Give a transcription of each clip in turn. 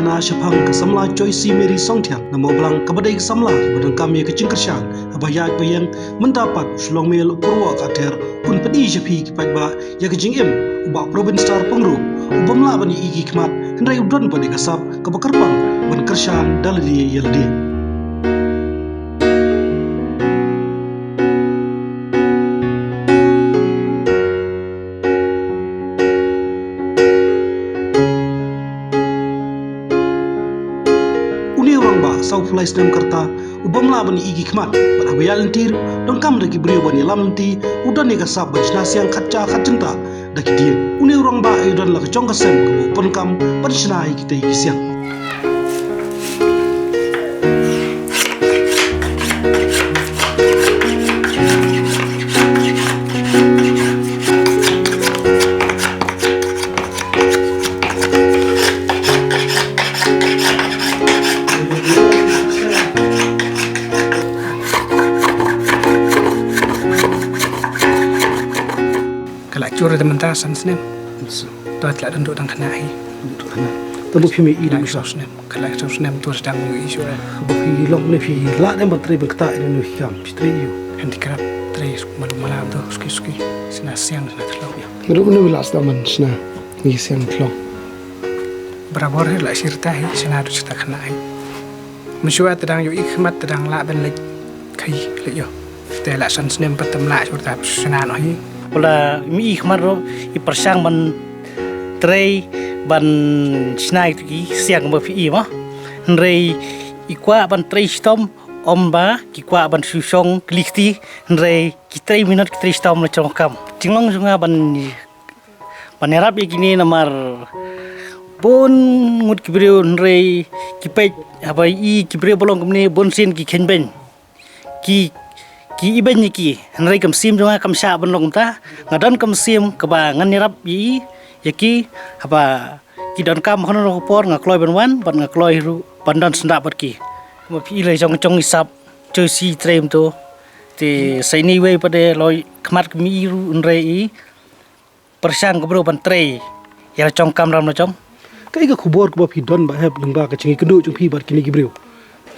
khana shaphang ke samla choi si meri songthiak na moblang kabadai ke samla badang kami ke jingkersang abayat bayang mendapat sulong mel kurwa kater un pedi japi ki pagba ya ke jingem uba Probinstar Pyngrope ubamla bani igi khmat hendrai udon bani kasap kabakarpang ban kersang daladi yeldi sau fulai stem karta ubamla bani igi khmat ban abayal ntir don kam daki brio bani lamti udan ni kasab bajna siang khatcha khatjenta daki dir uni urang ba idan la chong kasem ko pon kam bajna igi tai kisiang curi teman-teman senem, tuat lah duduk tang kena hi, tamu pimi i dang sos senem, kalau sos senem tu sedang isu lah, bagi long ne pi la ne bateri berkata ini nuham pistri yu, handicap, tres malam tu suki sena siang sena terlalu ya. Mereka ni belas taman sena, ni siang terlalu. Berapa hari lah cerita hi, sena tu cerita kena hi. Mencuat terdang yu ikhmat terdang la ben lek kai lek yo,แต่ละสันสเนมปัตตมละชุดแต่สนาหน่อย Wala mi kemaro ipersang ban tray ban snai ki siang ba fi ma nrei ikwa ban tray stom omba ki kwa ban susong klikti nrei ki 3 minut ki tray stom na chongkam jinglong sunga ban panerap ikini namar bon ngut ki brio nrei ki pe abai I ki brio bolong kemni bon sin ki khenben ki iben ki nrai kam sim jonga kam sha ban long ta ngadan kam sim ka ba ngan nirap yi yaki haba ki don kam hono ro por ngakloi ban wan ban ngakloi ru pandan senda bat ki ma pi le jong isap chơi si trem to te sai ni we pade loi khmat mi ru nrai I persang ka bro ban tre ya chong kam ram no chong kai ka khubor ko pi don ba heb lungba ka chingi kendo chung pi bat kini ki brio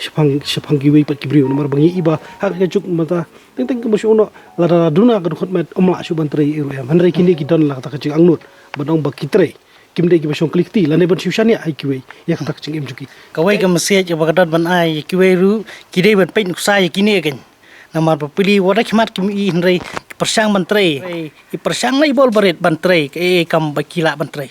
shaphang ki wei pat ki brio nomor bangi iba hak ka juk mata teng ka masyo no la duna ka dkhot met omla shu ban tre iru em hanrai kini ki don la ta ka ching angnut badong ba ki tre kimde ki basong klikti la ne ban shushani ai ki wei ya ka tak ching em chuki ka wei ka message ba ka don ban ai ki wei ru ki dei ban pen sa ya kini again namar pa pili wada khmat ki I hanrai persang ban tre I persang lai bol baret ban tre ke kam ba kila ban tre